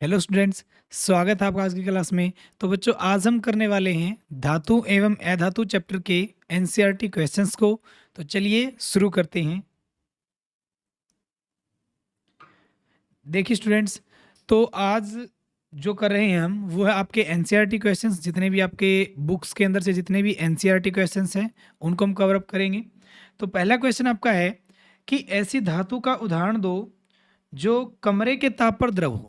Hello students, स्वागत है आपका आज की क्लास में। तो बच्चों, आज हम करने वाले हैं धातु एवं अधातु चैप्टर के एनसीईआरटी क्वेश्चंस को। तो चलिए शुरू करते हैं। देखिए स्टूडेंट्स, तो आज जो कर रहे हैं हम वो है आपके एनसीईआरटी क्वेश्चंस। जितने भी आपके बुक्स के अंदर से जितने भी एनसीईआरटी क्वेश्चंस हैं उनको हम कवर अप करेंगे। तो पहला क्वेश्चन आपका है कि ऐसी धातु का उदाहरण दो जो कमरे के ताप पर द्रव हो।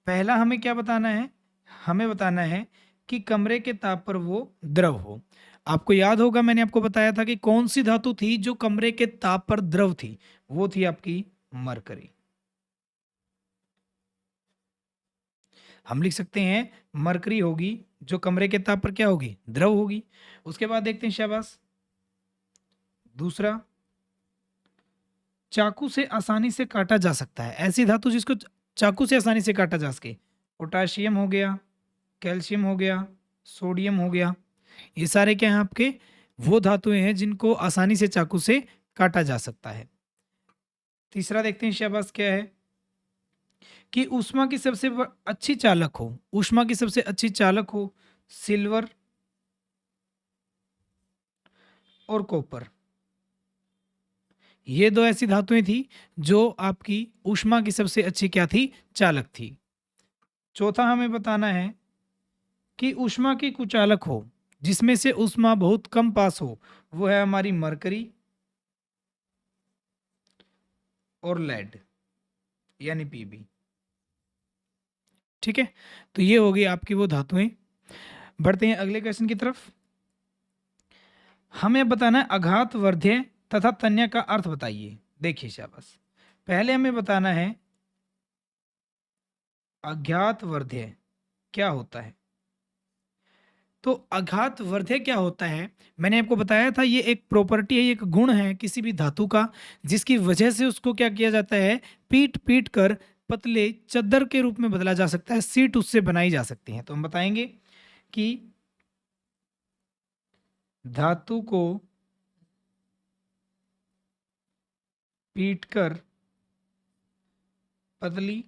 पहला हमें क्या बताना है? हमें बताना है कि कमरे के ताप पर वो द्रव हो। आपको याद होगा, मैंने आपको बताया था कि कौन सी धातु थी जो कमरे के ताप पर द्रव थी। वो थी आपकी मरकरी। हम लिख सकते हैं मरकरी होगी जो कमरे के ताप पर क्या होगी? द्रव होगी। उसके बाद देखते हैं शाबाश, दूसरा, चाकू से आसानी से काटा जा सकता है। ऐसी धातु जिसको चाकू से आसानी से काटा जा सके। पोटाशियम हो गया, कैल्शियम हो गया, सोडियम हो गया। ये सारे क्या हैं आपके? वो धातुएं हैं जिनको आसानी से चाकू से काटा जा सकता है। तीसरा देखते हैं शाबाश, क्या है कि ऊष्मा की सबसे अच्छी चालक हो। ऊष्मा की सबसे अच्छी चालक हो सिल्वर और कॉपर। ये दो ऐसी धातुएं थी जो आपकी ऊष्मा की सबसे अच्छी क्या थी? चालक थी। चौथा हमें बताना है कि ऊष्मा की कुचालक हो, जिसमें से ऊष्मा बहुत कम पास हो, वो है हमारी मरकरी और लेड यानी पीबी। ठीक है, तो ये हो गई आपकी वो धातुएं। बढ़ते हैं अगले क्वेश्चन की तरफ। हमें बताना है अघात वर्ध्य तथा तन्य का अर्थ बताइए। देखिए शाबाश, पहले हमें बताना है अज्ञात वर्ध्य क्या होता है। तो अघात वर्ध्य क्या होता है? मैंने आपको बताया था ये एक प्रॉपर्टी है, ये एक गुण है किसी भी धातु का, जिसकी वजह से उसको क्या किया जाता है? पीट पीट कर पतले चद्दर के रूप में बदला जा सकता है, सीट उससे बनाई जा सकती है। तो हम बताएंगे कि धातु को पीट कर पतली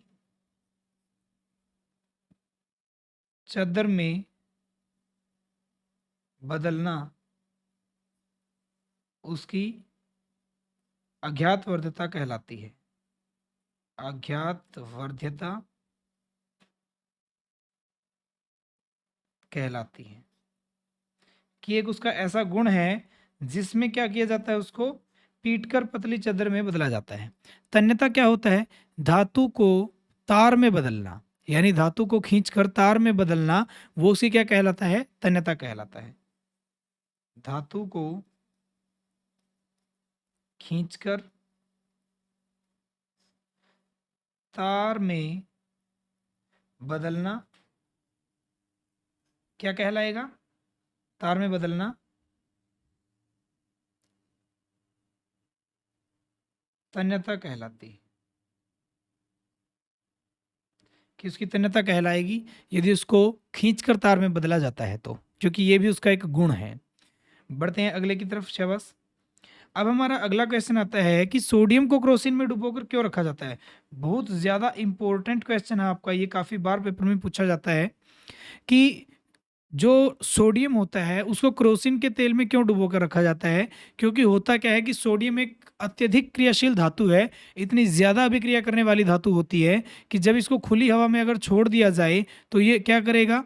चद्दर में बदलना उसकी अज्ञात वर्ध्यता कहलाती है। अज्ञात वर्ध्यता कहलाती है कि एक उसका ऐसा गुण है जिसमें क्या किया जाता है? उसको पीटकर पतली चादर में बदला जाता है। तन्यता क्या होता है? धातु को तार में बदलना, यानी धातु को खींचकर तार में बदलना, वो उसी क्या कहलाता है? तन्यता कहलाता है। धातु को खींचकर तार में बदलना क्या कहलाएगा? तार में बदलना तन्यता कहलाती है। कि उसकी तन्यता कहलाएगी यदि उसको खींचकर तार में बदला जाता है तो, क्योंकि ये भी उसका एक गुण है। बढ़ते हैं अगले की तरफ शाबाश। अब हमारा अगला क्वेश्चन आता है कि सोडियम को क्रोसिन में डुबोकर क्यों रखा जाता है? बहुत ज़्यादा इंपॉर्टेंट क्वेश्चन है आपका ये, काफ़ी बार पेपर में पूछा जाता है कि जो सोडियम होता है उसको क्रोसिन के तेल में क्यों डुबो कर रखा जाता है? क्योंकि होता क्या है कि सोडियम एक अत्यधिक क्रियाशील धातु है, इतनी ज़्यादा अभिक्रिया करने वाली धातु होती है कि जब इसको खुली हवा में अगर छोड़ दिया जाए तो ये क्या करेगा?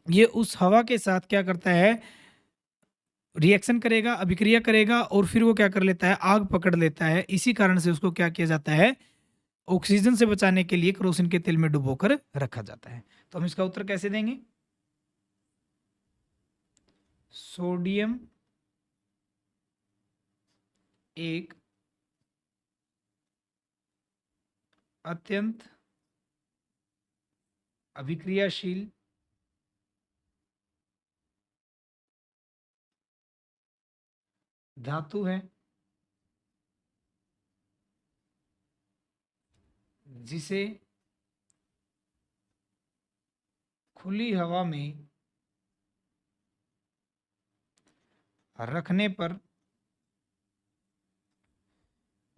ये उस हवा के साथ क्या करता है? रिएक्शन करेगा, अभिक्रिया करेगा और फिर वो क्या कर लेता है? आग पकड़ लेता है। इसी कारण से उसको क्या किया जाता है? ऑक्सीजन से बचाने के लिए केरोसिन के तेल में डुबोकर रखा जाता है। तो हम इसका उत्तर कैसे देंगे? सोडियम एक अत्यंत अभिक्रियाशील धातु है जिसे खुली हवा में रखने पर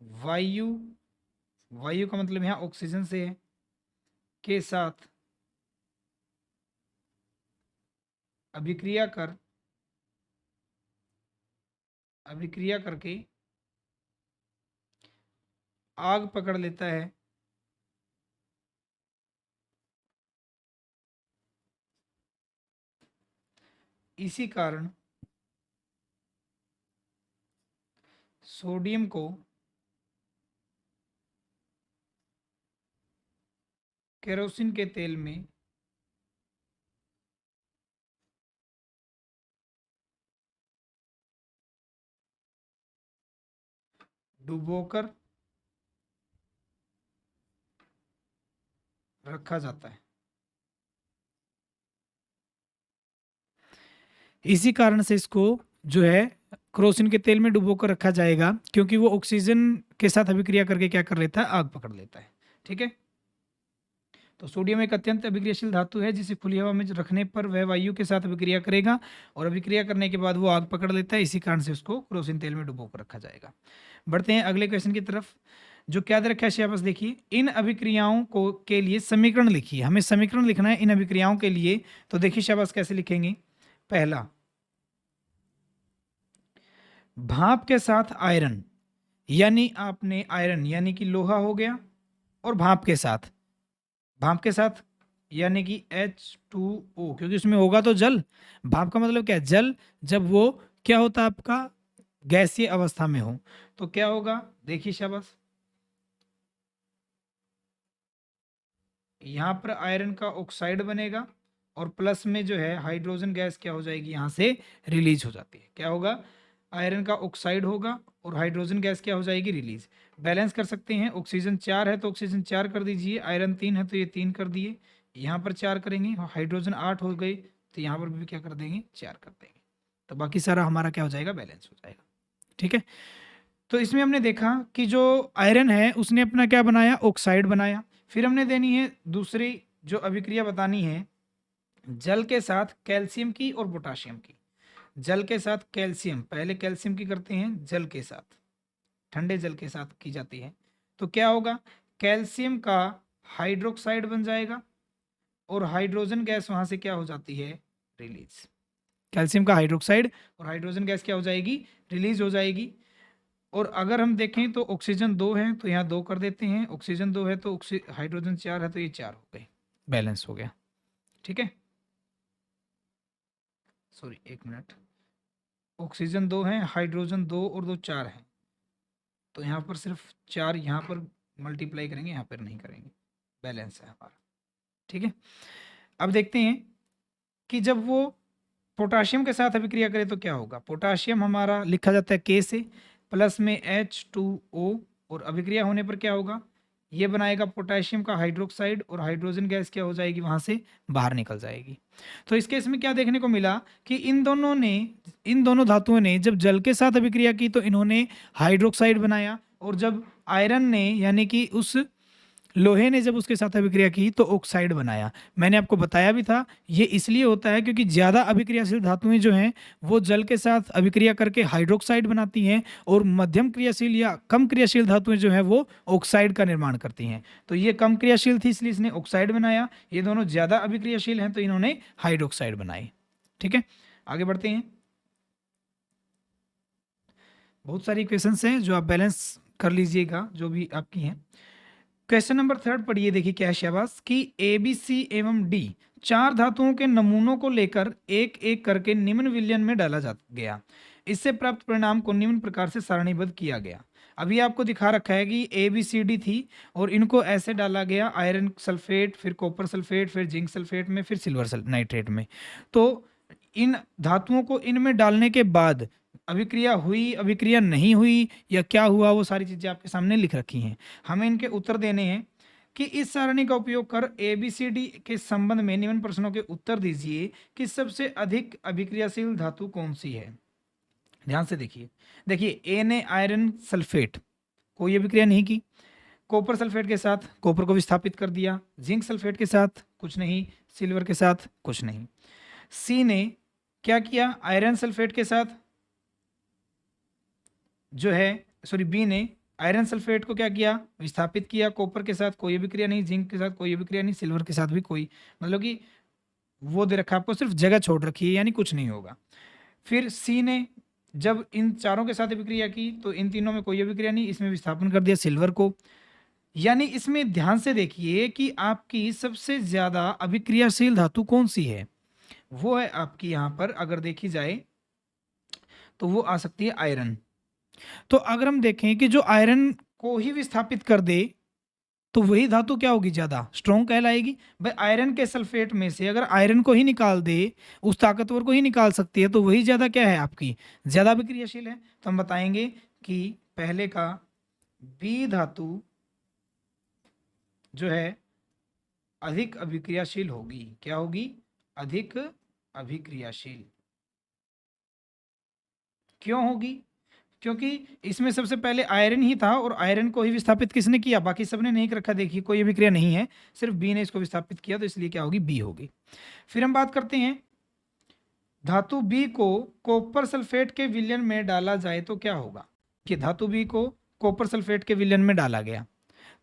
वायु, वायु का मतलब यहाँ ऑक्सीजन से है, के साथ अभिक्रिया करके आग पकड़ लेता है, इसी कारण सोडियम को केरोसिन के तेल में डुबोकर रखा जाता है। इसी कारण से इसको जो है केरोसिन के तेल में डुबोकर रखा जाएगा, क्योंकि वो ऑक्सीजन के साथ अभिक्रिया करके क्या कर लेता है, आग पकड़ लेता है। ठीक है, तो सोडियम एक अत्यंत अभिक्रियाशील धातु है, जिसे खुली हवा में रखने पर वह वायु के साथ अभिक्रिया करेगा और अभिक्रिया करने के बाद वो आग पकड़ लेता है। इसी कारण से उसको केरोसिन तेल में डुबो कर रखा जाएगा। बढ़ते हैं अगले क्वेश्चन की तरफ, जो क्या दे रखा है शाबाश देखिए, इन अभिक्रियाओं को के लिए समीकरण लिखिए। हमें समीकरण लिखना है इन अभिक्रियाओं के लिए। तो देखिए शाबाश कैसे लिखेंगे। पहला, भाप के साथ आयरन, यानी आपने आयरन यानी कि लोहा हो गया, और भाप के साथ यानी कि H2O, क्योंकि उसमें होगा तो जल। भाप का मतलब क्या है, जल। जब वो क्या होता है आपका, गैसीय अवस्था में हो, तो क्या होगा, देखिए शाबाश, यहाँ पर आयरन का ऑक्साइड बनेगा और प्लस में जो है हाइड्रोजन गैस क्या हो जाएगी, यहाँ से रिलीज हो जाती है। क्या होगा, आयरन का ऑक्साइड होगा और हाइड्रोजन गैस क्या हो जाएगी, रिलीज। बैलेंस कर सकते हैं, ऑक्सीजन 4 है तो ऑक्सीजन 4 कर दीजिए, आयरन 3 है तो ये 3 कर दिए, यहाँ पर 4 करेंगे, हाइड्रोजन 8 हो गई तो यहाँ पर भी क्या कर देंगे, 4 कर देंगे। तो बाकी सारा हमारा क्या हो जाएगा, बैलेंस हो जाएगा। ठीक है, तो इसमें हमने देखा कि जो आयरन है उसने अपना क्या बनाया, ऑक्साइड बनाया। फिर हमने देनी है दूसरी जो अभिक्रिया बतानी है, जल के साथ कैल्शियम की और पोटाशियम की। जल के साथ कैल्शियम, पहले कैल्शियम की करते हैं, जल के साथ, ठंडे जल के साथ की जाती है। तो क्या होगा, कैल्शियम का हाइड्रोक्साइड बन जाएगा और हाइड्रोजन गैस वहां से क्या हो जाती है, रिलीज। कैल्शियम का हाइड्रोक्साइड और हाइड्रोजन गैस क्या हो जाएगी, रिलीज हो जाएगी। और अगर हम देखें तो ऑक्सीजन 2 है तो यहाँ 2 कर देते हैं, ऑक्सीजन 2 है तो हाइड्रोजन 4 है तो ये 4 हो गए, बैलेंस हो गया। ठीक है, सॉरी एक मिनट, ऑक्सीजन 2 है, हाइड्रोजन 2 और 2 4 है, तो यहाँ पर सिर्फ 4 यहाँ पर मल्टीप्लाई करेंगे, यहाँ पर नहीं करेंगे, बैलेंस है हमारा। ठीक है, अब देखते हैं कि जब वो पोटाशियम के साथ अभिक्रिया करे तो क्या होगा। पोटाशियम हमारा लिखा जाता है के से, प्लस में H2O, और अभिक्रिया होने पर क्या होगा, ये बनाएगा पोटाशियम का हाइड्रोक्साइड और हाइड्रोजन गैस क्या हो जाएगी, वहां से बाहर निकल जाएगी। तो इस केस में क्या देखने को मिला कि इन दोनों धातुओं ने जब जल के साथ अभिक्रिया की तो इन्होंने हाइड्रोक्साइड बनाया, और जब आयरन ने यानी कि उस लोहे ने जब उसके साथ अभिक्रिया की तो ऑक्साइड बनाया। मैंने आपको बताया भी था, ये इसलिए होता है क्योंकि ज़्यादा अभिक्रियाशील धातुएं जो हैं वो जल के साथ अभिक्रिया करके हाइड्रोक्साइड बनाती हैं, और मध्यम क्रियाशील या कम क्रियाशील धातुएं जो हैं वो ऑक्साइड का निर्माण करती हैं। तो ये कम क्रियाशील थी इसलिए इसने ऑक्साइड बनाया, ये दोनों ज़्यादा अभिक्रियाशील हैं तो इन्होंने हाइड्रोक्साइड बनाई। ठीक है, आगे बढ़ते हैं। बहुत सारी क्वेश्चंस हैं जो आप बैलेंस कर लीजिएगा, जो भी आपकी हैं। क्वेश्चन नंबर 3 पढ़िए, देखिए क्या है शाबाश, कि ए बी सी एवं डी 4 धातुओं के नमूनों को लेकर एक एक करके निम्न विलयन में डाला जा गया। इससे प्राप्त परिणाम को निम्न प्रकार से सारणीबद्ध किया गया। अभी आपको दिखा रखा है कि ए बी सी डी थी और इनको ऐसे डाला गया, आयरन सल्फेट, फिर कॉपर सल्फेट, फिर जिंक सल्फेट में, फिर सिल्वर नाइट्रेट में। तो इन धातुओं को इनमें डालने के बाद अभिक्रिया हुई, अभिक्रिया नहीं हुई, या क्या हुआ, वो सारी चीजें आपके सामने लिख रखी हैं। हमें इनके उत्तर देने हैं कि इस सारणी का उपयोग कर ए बी सी डी के संबंध में निम्न प्रश्नों के उत्तर दीजिए कि सबसे अधिक अभिक्रियाशील धातु कौन सी है। ध्यान से देखिए, देखिए ए ने आयरन सल्फेट कोई अभिक्रिया नहीं की, कॉपर सल्फेट के साथ कॉपर को विस्थापित कर दिया, जिंक सल्फेट के साथ कुछ नहीं, सिल्वर के साथ कुछ नहीं। सी ने क्या किया, आयरन सल्फेट के साथ जो है, सॉरी बी ने आयरन सल्फेट को क्या किया, विस्थापित किया, कॉपर के साथ कोई अभिक्रिया नहीं, जिंक के साथ कोई अभिक्रिया नहीं, सिल्वर के साथ भी कोई, मतलब कि वो दे रखा है आपको, सिर्फ जगह छोड़ रखी है, यानी कुछ नहीं होगा। फिर सी ने जब इन चारों के साथ अभिक्रिया की तो इन तीनों में कोई अभिक्रिया नहीं, इसमें विस्थापन कर दिया सिल्वर को। यानी इसमें ध्यान से देखिए कि आपकी सबसे ज्यादा अभिक्रियाशील धातु कौन सी है, वो है आपकी यहाँ पर अगर देखी जाए तो वो आ सकती है आयरन। तो अगर हम देखें कि जो आयरन को ही विस्थापित कर दे तो वही धातु क्या होगी, ज्यादा स्ट्रॉन्ग कहलाएगी। भाई आयरन के सल्फेट में से अगर आयरन को ही निकाल दे, उस ताकतवर को ही निकाल सकती है, तो वही ज्यादा क्या है आपकी, ज्यादा अभिक्रियाशील है। तो हम बताएंगे कि पहले का बी धातु जो है अधिक अभिक्रियाशील होगी। क्या होगी, अधिक अभिक्रियाशील। क्यों होगी, क्योंकि इसमें सबसे पहले आयरन ही था और आयरन को ही विस्थापित किसने किया, बाकी सबने नहीं रखा। देखिए कोई अभिक्रिया नहीं है, सिर्फ बी ने इसको विस्थापित किया, तो इसलिए क्या होगी, बी होगी। फिर हम बात करते हैं धातु बी को कॉपर सल्फेट के विलयन में डाला जाए तो क्या होगा। कि धातु बी को कॉपर सल्फेट के विलयन में डाला गया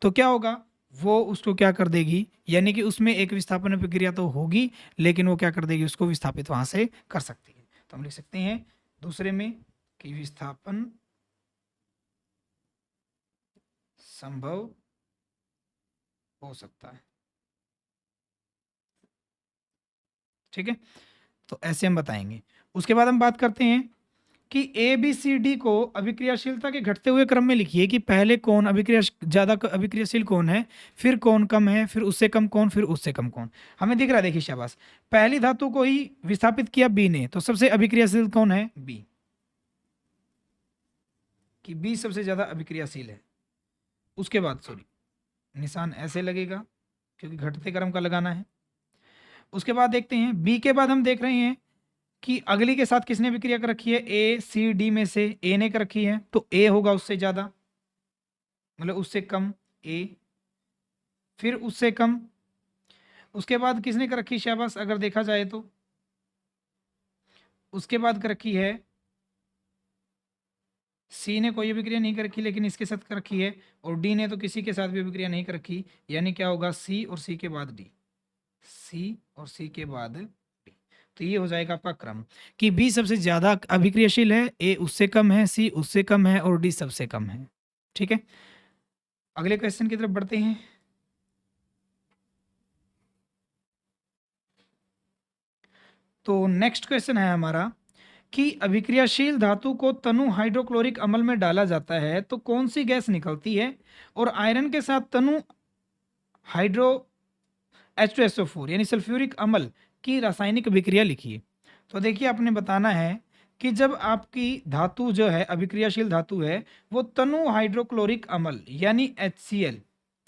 तो क्या होगा, वो उसको क्या कर देगी, यानी कि उसमें एक विस्थापन अभिक्रिया तो होगी, लेकिन वो क्या कर देगी, उसको विस्थापित वहां से कर सकती है। तो हम लिख सकते हैं दूसरे में कि विस्थापन संभव हो सकता है। ठीक है, तो ऐसे हम बताएंगे। उसके बाद हम बात करते हैं कि ए बी सी डी को अभिक्रियाशीलता के घटते हुए क्रम में लिखिए कि पहले कौन ज्यादा अभिक्रियाशील कौन है, फिर कौन कम है, फिर उससे कम कौन, फिर उससे कम कौन। हमें दिख रहा है, देखिए शाबाश, पहली धातु को ही विस्थापित किया बी ने, तो सबसे अभिक्रियाशील कौन है, बी। कि बी सबसे ज्यादा अभिक्रियाशील है। उसके बाद सॉरी, निशान ऐसे लगेगा क्योंकि घटते क्रम का लगाना है। उसके बाद देखते हैं बी के बाद हम देख रहे हैं कि अगली के साथ किसने विक्रिया कर रखी है, ए सी डी में से ए ने कर रखी है, तो ए होगा उससे ज्यादा, मतलब उससे कम ए, फिर उससे कम। उसके बाद किसने कर रखी, शाबाश, अगर देखा जाए तो उसके बाद कर रखी है सी ने कोई अभिक्रिया नहीं कर रखी, लेकिन इसके साथ कर रखी है, और डी ने तो किसी के साथ भी अभिक्रिया नहीं कर रखी, यानी क्या होगा, सी और सी के बाद डी, सी और सी के बाद डी। तो ये हो जाएगा आपका क्रम कि बी सबसे ज्यादा अभिक्रियाशील है, ए उससे कम है, सी उससे कम है, और डी सबसे कम है। ठीक है, अगले क्वेश्चन की तरफ बढ़ते हैं। तो नेक्स्ट क्वेश्चन है हमारा कि अभिक्रियाशील धातु को तनु हाइड्रोक्लोरिक अम्ल में डाला जाता है तो कौन सी गैस निकलती है, और आयरन के साथ तनु हाइड्रो H2SO4 यानी सल्फ्यूरिक अम्ल की रासायनिक अभिक्रिया लिखिए। तो देखिए आपने बताना है कि जब आपकी धातु जो है अभिक्रियाशील धातु है वो तनु हाइड्रोक्लोरिक अम्ल यानी HCl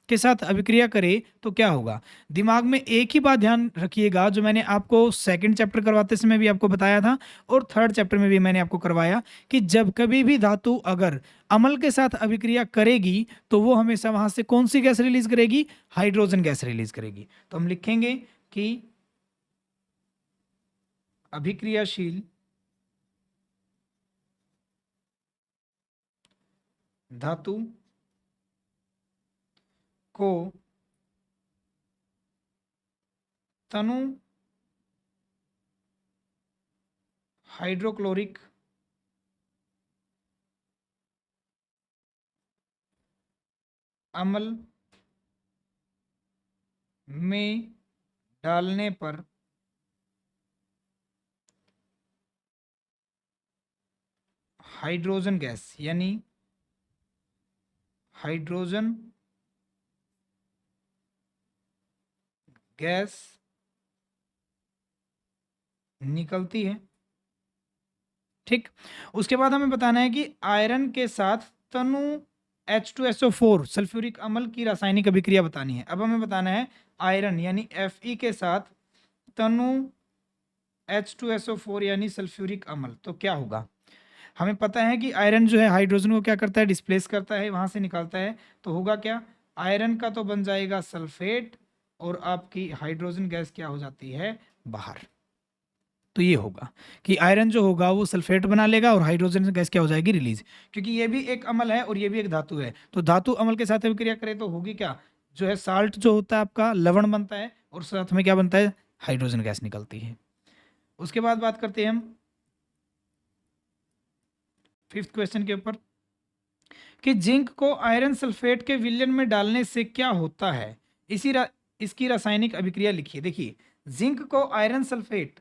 के साथ अभिक्रिया करे तो क्या होगा। दिमाग में एक ही बात ध्यान रखिएगा जो मैंने आपको सेकंड चैप्टर करवाते समय भी आपको बताया था और थर्ड चैप्टर में भी मैंने आपको करवाया कि जब कभी भी धातु अगर अम्ल के साथ अभिक्रिया करेगी तो वो हमेशा वहां से कौन सी गैस रिलीज करेगी, हाइड्रोजन गैस रिलीज करेगी। तो हम लिखेंगे कि अभिक्रियाशील धातु को तनु हाइड्रोक्लोरिक अम्ल में डालने पर हाइड्रोजन गैस यानी हाइड्रोजन गैस निकलती है। ठीक, उसके बाद हमें बताना है कि आयरन के साथ तनु H2SO4 सल्फ्यूरिक अम्ल की रासायनिक अभिक्रिया बतानी है। अब हमें बताना है आयरन यानी Fe के साथ तनु H2SO4 यानी सल्फ्यूरिक अम्ल, तो क्या होगा। हमें पता है कि आयरन जो है हाइड्रोजन को क्या करता है, डिस्प्लेस करता है, वहां से निकालता है, तो होगा क्या, आयरन का तो बन जाएगा सल्फेट और आपकी हाइड्रोजन गैस क्या हो जाती है, बाहर। तो ये होगा कि आयरन जो होगा वो सल्फेट बना लेगा और हाइड्रोजन गैस क्या हो जाएगी, रिलीज, क्योंकि ये भी एक अम्ल है और ये भी एक धातु है। तो धातु अम्ल के साथ अभिक्रिया करे तो होगी क्या, जो है साल्ट जो होता है आपका लवण बनता है और साथ में क्या बनता है, हाइड्रोजन गैस निकलती है। उसके बाद बात करते हैं हम 5th क्वेश्चन के ऊपर कि जिंक को आयरन सल्फेट के विलयन में डालने से क्या होता है, इसकी रासायनिक अभिक्रिया लिखिए। देखिए, जिंक को आयरन सल्फेट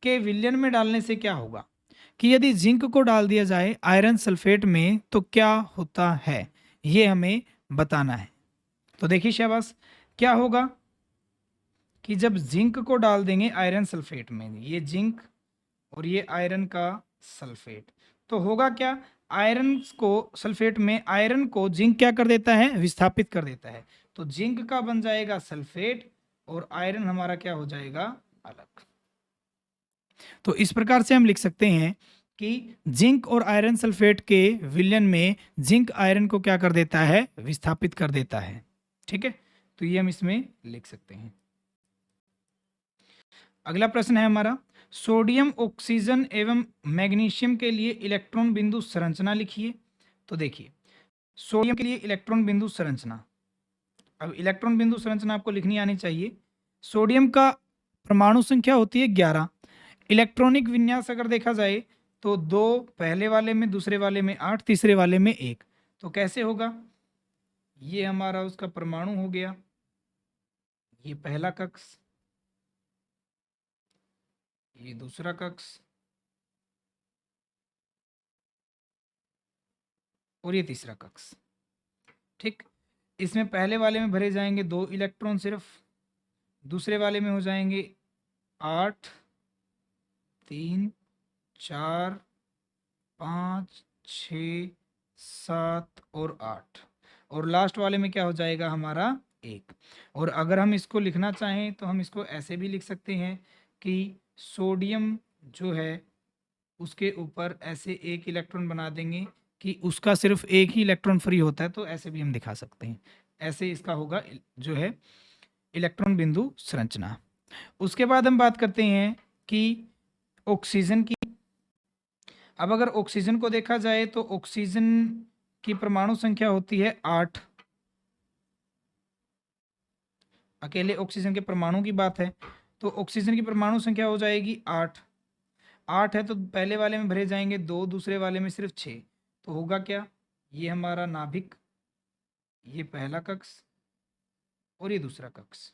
के विलयन में डालने से क्या होगा कि यदि जिंक को डाल दिया जाए आयरन सल्फेट में तो क्या होता है, ये हमें बताना है। तो देखिए शाबाश, क्या होगा कि जब जिंक को डाल देंगे आयरन सल्फेट में, ये जिंक और ये आयरन का सल्फेट, तो होगा क्या, आयरन को सल्फेट में आयरन को जिंक क्या कर देता है, विस्थापित कर देता है। तो जिंक का बन जाएगा सल्फेट और आयरन हमारा क्या हो जाएगा, अलग। तो इस प्रकार से हम लिख सकते हैं कि जिंक और आयरन सल्फेट के विलयन में जिंक आयरन को क्या कर देता है, विस्थापित कर देता है। ठीक है, तो ये हम इसमें लिख सकते हैं। अगला प्रश्न है हमारा, सोडियम ऑक्सीजन एवं मैग्नीशियम के लिए इलेक्ट्रॉन बिंदु संरचना लिखिए। तो देखिए, सोडियम के लिए इलेक्ट्रॉन बिंदु संरचना, अब इलेक्ट्रॉन बिंदु संरचना आपको लिखनी आनी चाहिए। सोडियम का परमाणु संख्या होती है 11। इलेक्ट्रॉनिक विन्यास अगर देखा जाए तो 2 पहले वाले में, दूसरे वाले में 8, तीसरे वाले में 1। तो कैसे होगा, ये हमारा उसका परमाणु हो गया, ये पहला कक्ष, ये दूसरा कक्ष और ये तीसरा कक्ष। ठीक, इसमें पहले वाले में भरे जाएंगे 2 इलेक्ट्रॉन सिर्फ, दूसरे वाले में हो जाएंगे 8, 3, 4, 5, 6, 7 और 8, और लास्ट वाले में क्या हो जाएगा हमारा 1। और अगर हम इसको लिखना चाहें तो हम इसको ऐसे भी लिख सकते हैं कि सोडियम जो है उसके ऊपर ऐसे एक इलेक्ट्रॉन बना देंगे कि उसका सिर्फ एक ही इलेक्ट्रॉन फ्री होता है, तो ऐसे भी हम दिखा सकते हैं। ऐसे इसका होगा जो है इलेक्ट्रॉन बिंदु संरचना। उसके बाद हम बात करते हैं कि ऑक्सीजन की। अब अगर ऑक्सीजन को देखा जाए तो ऑक्सीजन की परमाणु संख्या होती है 8। अकेले ऑक्सीजन के परमाणु की बात है तो ऑक्सीजन की परमाणु संख्या हो जाएगी 8। 8 है तो पहले वाले में भरे जाएंगे 2, दूसरे वाले में सिर्फ 6। तो होगा क्या, ये हमारा नाभिक, ये पहला कक्ष और ये दूसरा कक्ष।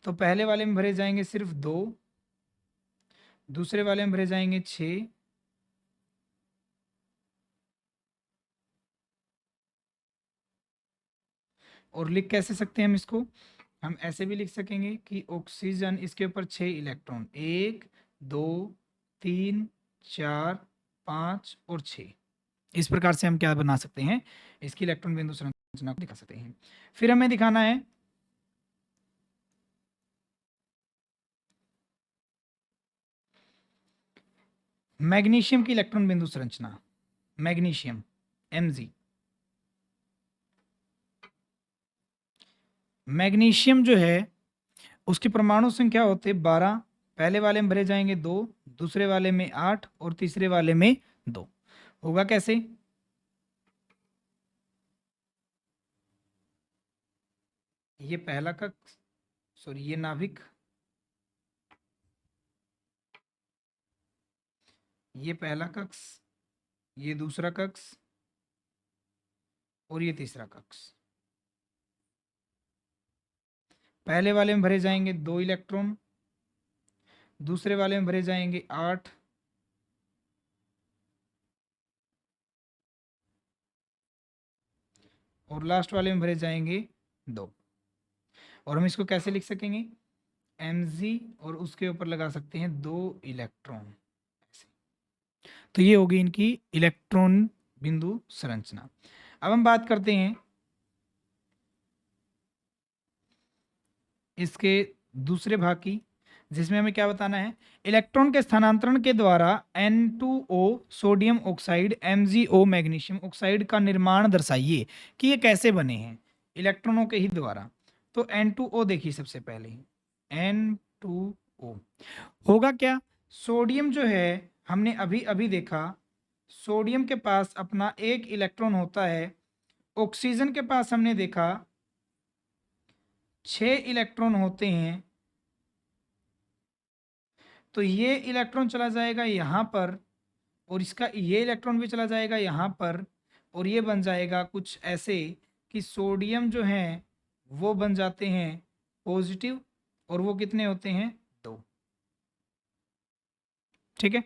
तो पहले वाले में भरे जाएंगे सिर्फ 2, दूसरे वाले में भरे जाएंगे 6 और लिख कैसे सकते हैं हम इसको, हम ऐसे भी लिख सकेंगे कि ऑक्सीजन, इसके ऊपर 6 इलेक्ट्रॉन, 1, 2, 3, 4, 5 और 6। इस प्रकार से हम क्या बना सकते हैं, इसकी इलेक्ट्रॉन बिंदु संरचना को दिखा सकते हैं। फिर हमें दिखाना है मैग्नीशियम की इलेक्ट्रॉन बिंदु संरचना। मैग्नीशियम Mg, मैग्नीशियम जो है उसकी परमाणु संख्या होते 12। पहले वाले में भरे जाएंगे 2, दूसरे वाले में 8 और तीसरे वाले में 2। होगा कैसे, ये पहला कक्ष, सॉरी ये नाभिक, ये पहला कक्ष, ये दूसरा कक्ष और ये तीसरा कक्ष। पहले वाले में भरे जाएंगे 2 इलेक्ट्रॉन, दूसरे वाले में भरे जाएंगे 8 और लास्ट वाले में भरे जाएंगे 2। और हम इसको कैसे लिख सकेंगे, Mg और उसके ऊपर लगा सकते हैं 2 इलेक्ट्रॉन। तो ये होगी इनकी इलेक्ट्रॉन बिंदु संरचना। अब हम बात करते हैं इसके दूसरे भाग की, जिसमें हमें क्या बताना है, इलेक्ट्रॉन के स्थानांतरण के द्वारा N2O sodium oxide, MgO magnesium oxide का निर्माण दर्शाइए कि ये कैसे बने हैं इलेक्ट्रॉनों के ही द्वारा। तो N2O देखिए, सबसे पहले N2O होगा क्या, सोडियम जो है हमने अभी अभी देखा सोडियम के पास अपना एक इलेक्ट्रॉन होता है, ऑक्सीजन के पास हमने देखा 6 इलेक्ट्रॉन होते हैं, तो ये इलेक्ट्रॉन चला जाएगा यहाँ पर और इसका ये इलेक्ट्रॉन भी चला जाएगा यहाँ पर, और ये बन जाएगा कुछ ऐसे कि सोडियम जो है वो बन जाते हैं पॉजिटिव, और वो कितने होते हैं 2। ठीक है,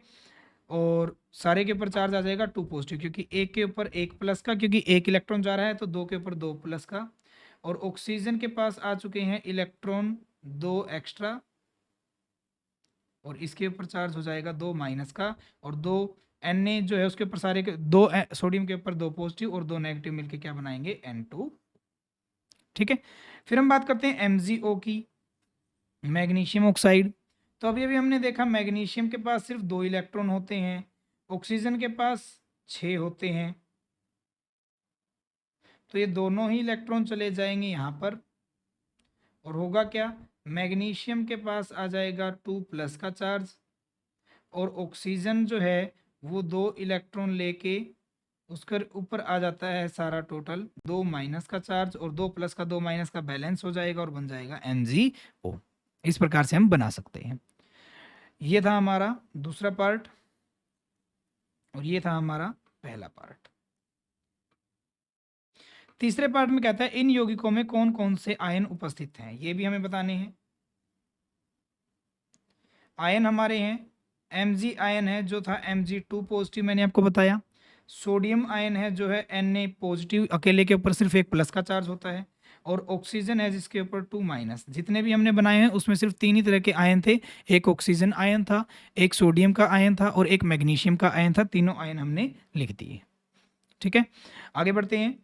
और सारे के ऊपर चार्ज आ जाएगा 2 पॉजिटिव, क्योंकि एक के ऊपर एक प्लस का, क्योंकि एक इलेक्ट्रॉन जा रहा है तो 2 के ऊपर 2 प्लस का। और ऑक्सीजन के पास आ चुके हैं इलेक्ट्रॉन 2 एक्स्ट्रा, और इसके ऊपर चार्ज हो जाएगा 2 माइनस का, और 2 Na जो है उसके ऊपर सारे के 2 सोडियम के ऊपर 2 पॉजिटिव और 2 नेगेटिव मिलके क्या बनाएंगे N2। ठीक है, फिर हम बात करते हैं MgO की, मैग्नीशियम ऑक्साइड। तो अभी अभी हमने देखा मैग्नीशियम के पास सिर्फ 2 इलेक्ट्रॉन होते हैं, ऑक्सीजन के पास 6 होते हैं, तो ये दोनों ही इलेक्ट्रॉन चले जाएंगे यहाँ पर, और होगा क्या, मैग्नीशियम के पास आ जाएगा 2 प्लस का चार्ज, और ऑक्सीजन जो है वो 2 इलेक्ट्रॉन लेके उसके ऊपर आ जाता है सारा टोटल 2 माइनस का चार्ज, और 2 प्लस का 2 माइनस का बैलेंस हो जाएगा और बन जाएगा MgO। इस प्रकार से हम बना सकते हैं। ये था हमारा दूसरा पार्ट, और ये था हमारा पहला पार्ट। तीसरे पार्ट में कहता है इन यौगिकों में कौन कौन से आयन उपस्थित हैं, ये भी हमें बताने हैं। आयन हमारे हैं, Mg आयन है जो था Mg2 पॉजिटिव, मैंने आपको बताया। सोडियम आयन है जो है Na पॉजिटिव, अकेले के ऊपर सिर्फ एक प्लस का चार्ज होता है। और ऑक्सीजन है जिसके ऊपर 2 माइनस। जितने भी हमने बनाए हैं उसमें सिर्फ 3 ही तरह के आयन थे, एक ऑक्सीजन आयन था, एक सोडियम का आयन था और एक मैग्नीशियम का आयन था। तीनों आयन हमने लिख दिए। ठीक है, आगे बढ़ते हैं।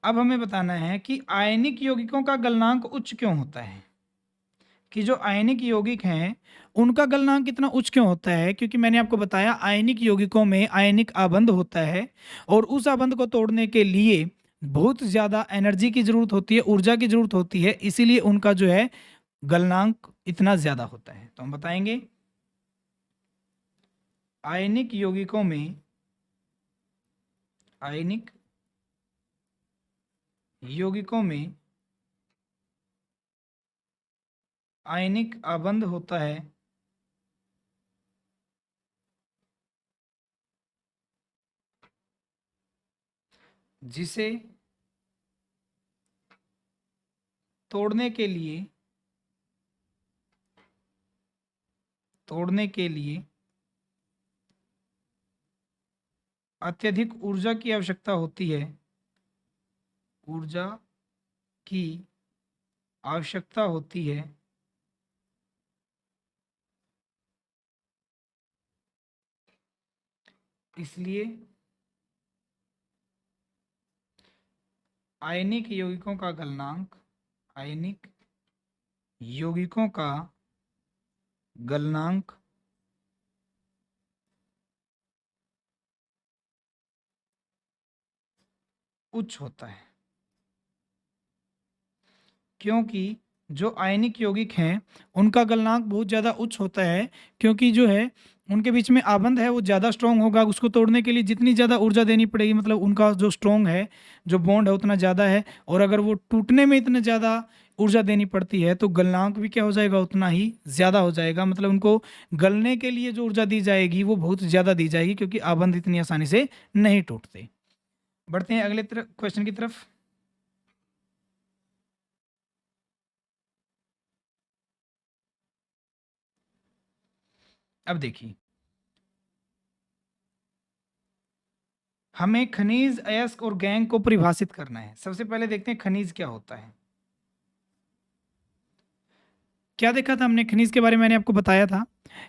अब हमें बताना है कि आयनिक यौगिकों का गलनांक उच्च क्यों होता है, कि जो आयनिक यौगिक हैं उनका गलनांक कितना उच्च क्यों होता है। क्योंकि मैंने आपको बताया आयनिक यौगिकों में आयनिक आबंध होता है, और उस आबंध को तोड़ने के लिए बहुत ज़्यादा एनर्जी की ज़रूरत होती है, ऊर्जा की ज़रूरत होती है, इसीलिए उनका जो है गलनांक इतना ज़्यादा होता है। तो हम बताएंगे आयनिक यौगिकों में, आयनिक यौगिकों में आयनिक आबंध होता है जिसे तोड़ने के लिए अत्यधिक ऊर्जा की आवश्यकता होती है, ऊर्जा की आवश्यकता होती है। इसलिए आयनिक यौगिकों का गलनांक, आयनिक यौगिकों का गलनांक उच्च होता है, क्योंकि जो आयनिक यौगिक हैं उनका गलनांक बहुत ज़्यादा उच्च होता है, क्योंकि जो है उनके बीच में आबंध है वो ज़्यादा स्ट्रॉन्ग होगा। उसको तोड़ने के लिए जितनी ज़्यादा ऊर्जा देनी पड़ेगी, मतलब उनका जो स्ट्रॉन्ग है, जो बॉन्ड है उतना ज़्यादा है, और अगर वो टूटने में इतना ज़्यादा ऊर्जा देनी पड़ती है तो गलनांक भी क्या हो जाएगा, उतना ही ज़्यादा हो जाएगा। मतलब उनको गलने के लिए जो ऊर्जा दी जाएगी वो बहुत ज़्यादा दी जाएगी, क्योंकि आबंध इतनी आसानी से नहीं टूटते। बढ़ते हैं अगले क्वेश्चन की तरफ। अब देखिए, हमें खनिज, अयस्क और गैंग को परिभाषित करना है। सबसे पहले देखते हैं खनिज क्या होता है। क्या देखा था हमने खनिज के बारे में, मैंने आपको बताया था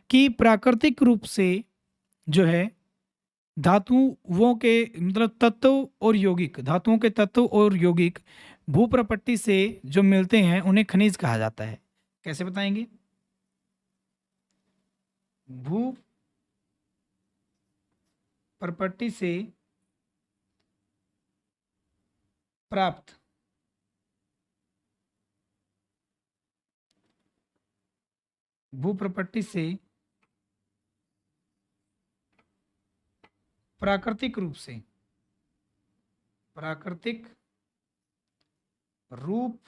कि प्राकृतिक रूप से जो है धातुओं के, मतलब तत्व और यौगिक, धातुओं के तत्व और यौगिक भूप्रपट्टी से जो मिलते हैं उन्हें खनिज कहा जाता है। कैसे बताएंगे, भू प्रपट्टी से प्राप्त भूप्रपट्टी से प्राकृतिक रूप से प्राकृतिक रूप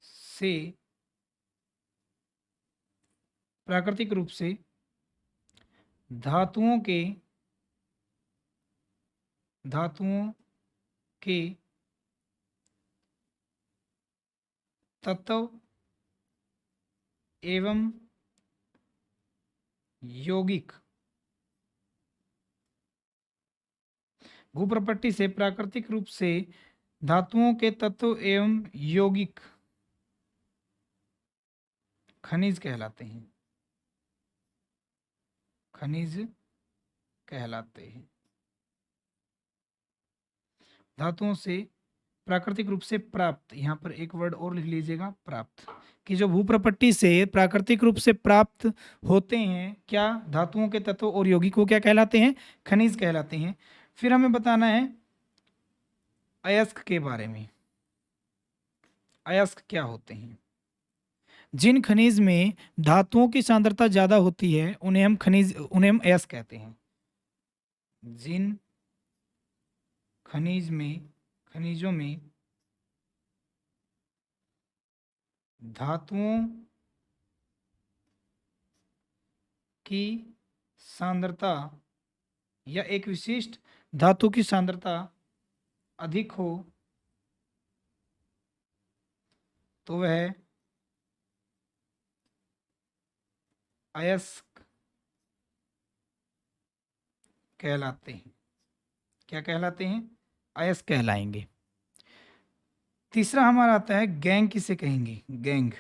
से प्राकृतिक रूप से धातुओं के तत्व एवं यौगिक भूप्रपट्टी से प्राकृतिक रूप से धातुओं के तत्व एवं यौगिक खनिज कहलाते हैं। खनिज कहलाते हैं। धातुओं से प्राकृतिक रूप से प्राप्त, यहाँ पर एक वर्ड और लिख लीजिएगा, प्राप्त, कि जो भूप्रपट्टी से प्राकृतिक रूप से प्राप्त होते हैं क्या, धातुओं के तत्व और यौगिक, वो क्या कहलाते हैं, खनिज कहलाते हैं। फिर हमें बताना है अयस्क के बारे में। अयस्क क्या होते हैं? जिन खनिज में धातुओं की सांद्रता ज्यादा होती है उन्हें हम अयस्क कहते हैं। जिन खनिजों में धातुओं की सांद्रता या एक विशिष्ट धातु की सांद्रता अधिक हो तो वह अयस्क कहलाते हैं। क्या कहलाते हैं? अयस्क कहलाएंगे। तीसरा हमारा आता है गैंग। किसे कहेंगे? गैंग।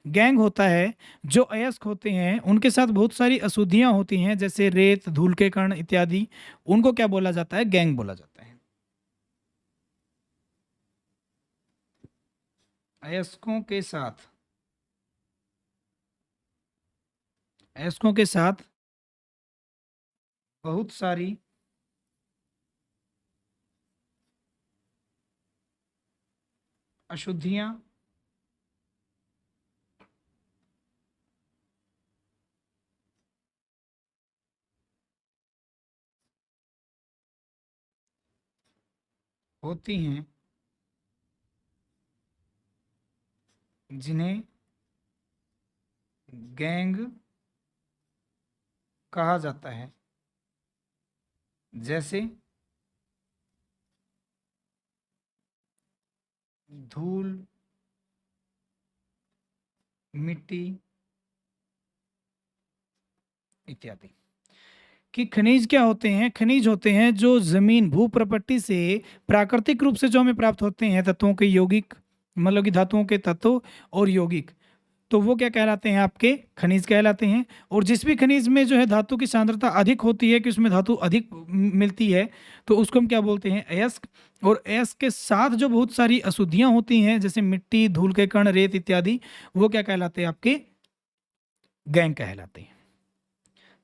गैंग होता है जो अयस्क होते हैं उनके साथ बहुत सारी अशुद्धियां होती हैं, जैसे रेत, धूल के कण इत्यादि, उनको क्या बोला जाता है? गैंग बोला जाता है। अयस्कों के साथ बहुत सारी अशुद्धियां होती हैं जिन्हें गैंग कहा जाता है। जैसे धूल, मिट्टी इत्यादि। कि खनिज क्या होते हैं? खनिज होते हैं जो जमीन भूप्रपट्टी से प्राकृतिक रूप से जो हमें प्राप्त होते हैं, तत्वों के यौगिक, मतलब कि धातुओं के तत्व और यौगिक, तो वो क्या कहलाते हैं? आपके खनिज कहलाते हैं। और जिस भी खनिज में जो है धातु की सांद्रता अधिक होती है, कि उसमें धातु अधिक मिलती है, तो उसको हम क्या बोलते हैं? अयस्क। और अयस्क के साथ जो बहुत सारी अशुद्धियां होती हैं, जैसे मिट्टी, धूल के कण, रेत इत्यादि, वो क्या कहलाते हैं? आपके गैंग कहलाते हैं।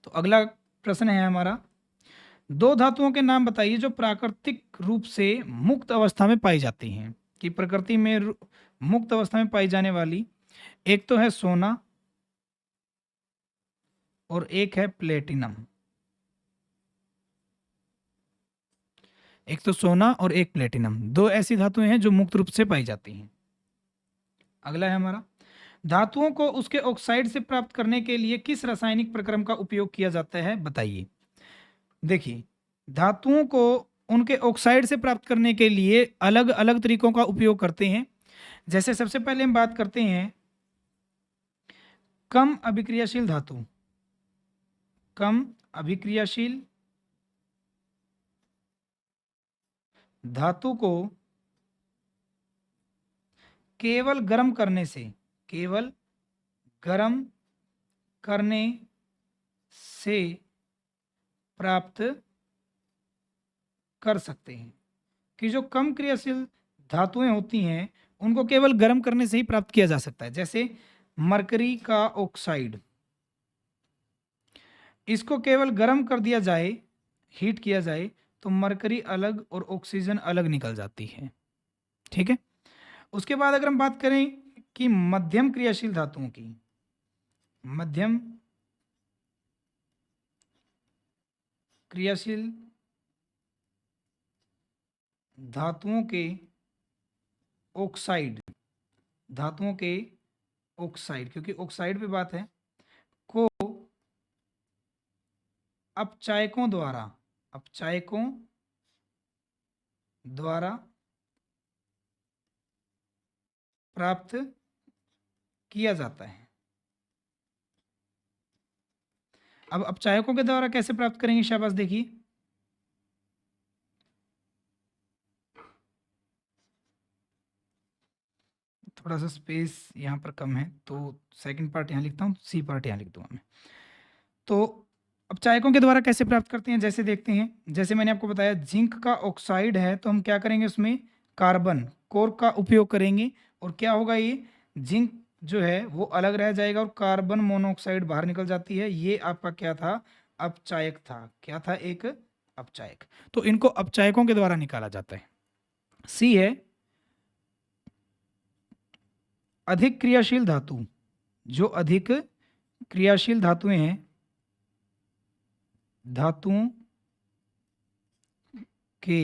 तो अगला प्रश्न है हमारा, दो धातुओं के नाम बताइए जो प्राकृतिक रूप से मुक्त अवस्था में पाई जाती हैं। कि प्रकृति में मुक्त अवस्था में पाई जाने वाली, एक तो है सोना और एक है प्लेटिनम। एक तो सोना और एक प्लेटिनम, दो ऐसी धातुएं हैं जो मुक्त रूप से पाई जाती हैं। अगला है हमारा, धातुओं को उसके ऑक्साइड से प्राप्त करने के लिए किस रासायनिक प्रक्रम का उपयोग किया जाता है? बताइए। देखिए, धातुओं को उनके ऑक्साइड से प्राप्त करने के लिए अलग अलग तरीकों का उपयोग करते हैं। जैसे सबसे पहले हम बात करते हैं कम अभिक्रियाशील धातु। कम अभिक्रियाशील धातु को केवल गर्म करने से प्राप्त कर सकते हैं। कि जो कम क्रियाशील धातुएं होती हैं उनको केवल गर्म करने से ही प्राप्त किया जा सकता है। जैसे मरकरी का ऑक्साइड, इसको केवल गर्म कर दिया जाए, हीट किया जाए, तो मरकरी अलग और ऑक्सीजन अलग निकल जाती है। ठीक है। उसके बाद अगर हम बात करें कि मध्यम क्रियाशील धातुओं की, मध्यम क्रियाशील धातुओं के ऑक्साइड, धातुओं के ऑक्साइड, क्योंकि ऑक्साइड पे बात है, को अपचायकों द्वारा, अपचायकों द्वारा प्राप्त किया जाता है। अब अपचायकों के द्वारा कैसे प्राप्त करेंगे शाबाश, देखिए थोड़ा सा स्पेस यहाँ पर कम है तो सेकंड पार्ट यहाँ लिखता हूँ, सी पार्ट यहाँ लिख दूंगा मैं। तो अपचायकों के द्वारा कैसे प्राप्त करते हैं, जैसे देखते हैं, जैसे मैंने आपको बताया जिंक का ऑक्साइड है तो हम क्या करेंगे, उसमें कार्बन कोर का उपयोग करेंगे और क्या होगा, ये जिंक जो है वो अलग रह जाएगा और कार्बन मोनोऑक्साइड बाहर निकल जाती है। ये आपका क्या था, अपचायक था। क्या था, एक अपचायक। तो इनको अपचायकों के द्वारा निकाला जाता है। सी है अधिक क्रियाशील धातु, जो अधिक क्रियाशील धातुएं हैं, धातुओं के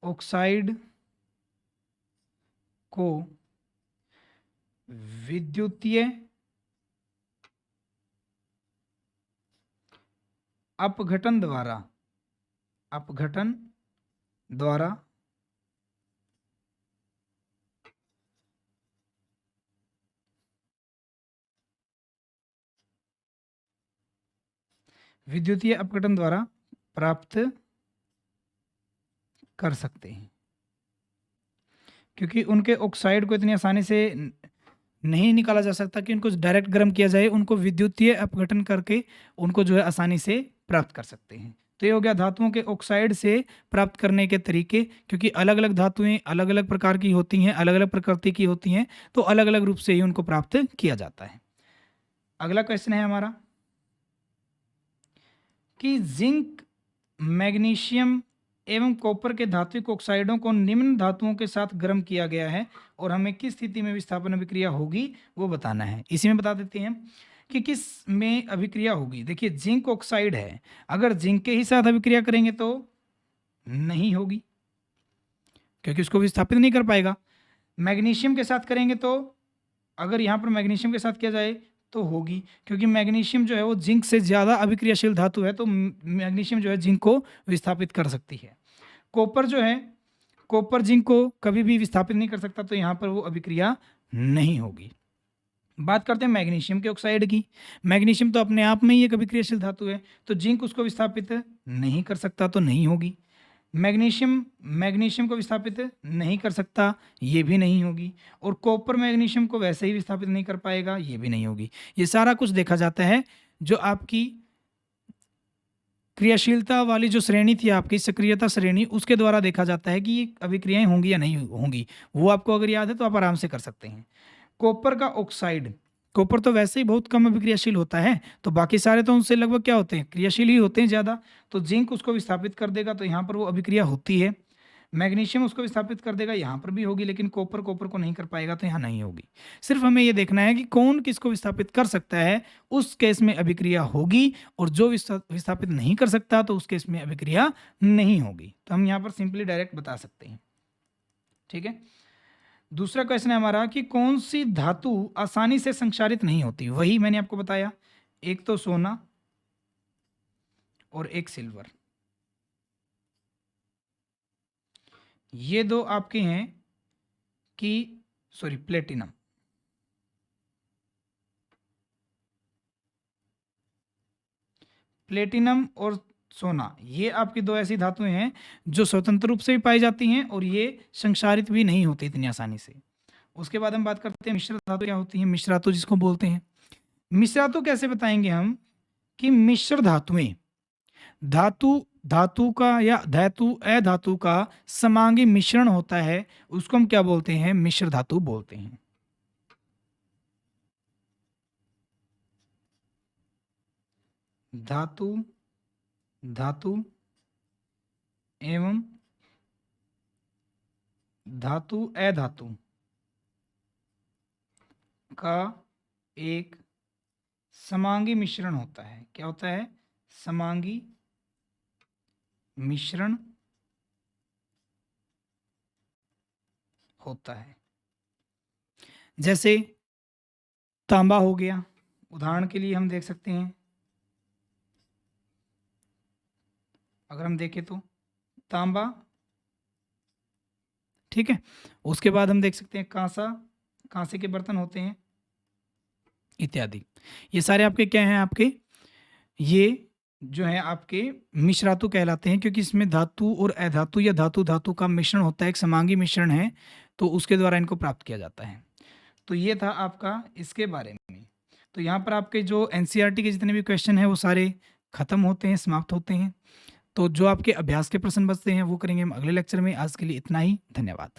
ऑक्साइड को विद्युतीय अपघटन द्वारा, अपघटन द्वारा विद्युतीय अपघटन द्वारा प्राप्त कर सकते हैं, क्योंकि उनके ऑक्साइड को इतनी आसानी से नहीं निकाला जा सकता कि उनको डायरेक्ट गर्म किया जाए, उनको विद्युतीय अपघटन करके उनको जो है आसानी से प्राप्त कर सकते हैं। तो ये हो गया धातुओं के ऑक्साइड से प्राप्त करने के तरीके, क्योंकि अलग अलग धातुएं अलग अलग प्रकार की होती हैं, अलग अलग प्रकृति की होती हैं, तो अलग अलग रूप से ही उनको प्राप्त किया जाता है। अगला क्वेश्चन है हमारा कि जिंक, मैग्नीशियम एवं कॉपर के धात्विक ऑक्साइडों को निम्न धातुओं के साथ गर्म किया गया है और हमें किस स्थिति में विस्थापन अभिक्रिया होगी वो बताना है। इसी में बता देते हैं कि किस में अभिक्रिया होगी। देखिए जिंक ऑक्साइड है, अगर जिंक के ही साथ अभिक्रिया करेंगे तो नहीं होगी, क्योंकि उसको विस्थापित नहीं कर पाएगा। मैग्नीशियम के साथ करेंगे तो, अगर यहाँ पर मैग्नीशियम के साथ किया जाए तो होगी, क्योंकि मैग्नीशियम जो है वो जिंक से ज़्यादा अभिक्रियाशील धातु है, तो मैग्नीशियम जो है जिंक को विस्थापित कर सकती है। कॉपर जो है, कॉपर जिंक को कभी भी विस्थापित नहीं कर सकता, तो यहाँ पर वो अभिक्रिया नहीं होगी। बात करते हैं मैग्नीशियम के ऑक्साइड की। मैग्नीशियम तो अपने आप में ही एक अभिक्रियाशील धातु है, तो जिंक उसको विस्थापित नहीं कर सकता, तो नहीं होगी। मैग्नीशियम मैग्नीशियम को विस्थापित नहीं कर सकता, ये भी नहीं होगी। और कॉपर मैग्नीशियम को वैसे ही विस्थापित नहीं कर पाएगा, ये भी नहीं होगी। ये सारा कुछ देखा जाता है जो आपकी क्रियाशीलता वाली जो श्रेणी थी, आपकी सक्रियता श्रेणी, उसके द्वारा देखा जाता है कि ये अभिक्रियाएं होंगी या नहीं होंगी। वो आपको अगर याद है तो आप आराम से कर सकते हैं। कॉपर का ऑक्साइड, कॉपर तो वैसे ही बहुत कम अभिक्रियाशील होता है, तो बाकी सारे तो उनसे लगभग क्या होते हैं, क्रियाशील ही होते हैं ज़्यादा, तो जिंक उसको विस्थापित कर देगा, तो यहाँ पर वो अभिक्रिया होती है। मैग्नीशियम उसको विस्थापित कर देगा, यहाँ पर भी होगी, लेकिन कॉपर कॉपर को नहीं कर पाएगा, तो यहाँ नहीं होगी। सिर्फ हमें ये देखना है कि कौन किसको विस्थापित कर सकता है, उस केस में अभिक्रिया होगी, और जो विस्थापित नहीं कर सकता तो उस केस में अभिक्रिया नहीं होगी। तो हम यहाँ पर सिंपली डायरेक्ट बता सकते हैं। ठीक है। दूसरा क्वेश्चन है हमारा कि कौन सी धातु आसानी से संक्षारित नहीं होती। वही मैंने आपको बताया, एक तो सोना और एक सिल्वर, ये दो आपके हैं कि सॉरी प्लेटिनम, प्लेटिनम और सोना, ये आपकी दो ऐसी धातुएं हैं जो स्वतंत्र रूप से भी पाई जाती हैं और ये संक्षारित भी नहीं होती इतनी आसानी से। उसके बाद हम बात करते हैं मिश्र धातु क्या होती हैं। मिश्र धातु जिसको बोलते हैं, मिश्र धातु कैसे बताएंगे हम कि मिश्र धातुएं, धातु धातु का या धातु अधातु का समांगी मिश्रण होता है, उसको हम क्या बोलते हैं, मिश्र धातु बोलते हैं। धातु धातु एवं धातु अधातु का एक समांगी मिश्रण होता है। क्या होता है? समांगी मिश्रण होता है। जैसे तांबा हो गया, उदाहरण के लिए हम देख सकते हैं, अगर हम देखें तो तांबा, ठीक है। उसके बाद हम देख सकते हैं कांसा, कांसे के बर्तन होते हैं इत्यादि। ये सारे आपके क्या हैं? आपके ये जो है आपके मिश्रातु कहलाते हैं, क्योंकि इसमें धातु और अधातु या धातु धातु का मिश्रण होता है, एक समांगी मिश्रण है, तो उसके द्वारा इनको प्राप्त किया जाता है। तो ये था आपका इसके बारे में। तो यहाँ पर आपके जो एनसीईआरटी के जितने भी क्वेश्चन हैं वो सारे खत्म होते हैं, समाप्त होते हैं। तो जो आपके अभ्यास के प्रश्न बचते हैं वो करेंगे हम अगले लेक्चर में। आज के लिए इतना ही, धन्यवाद।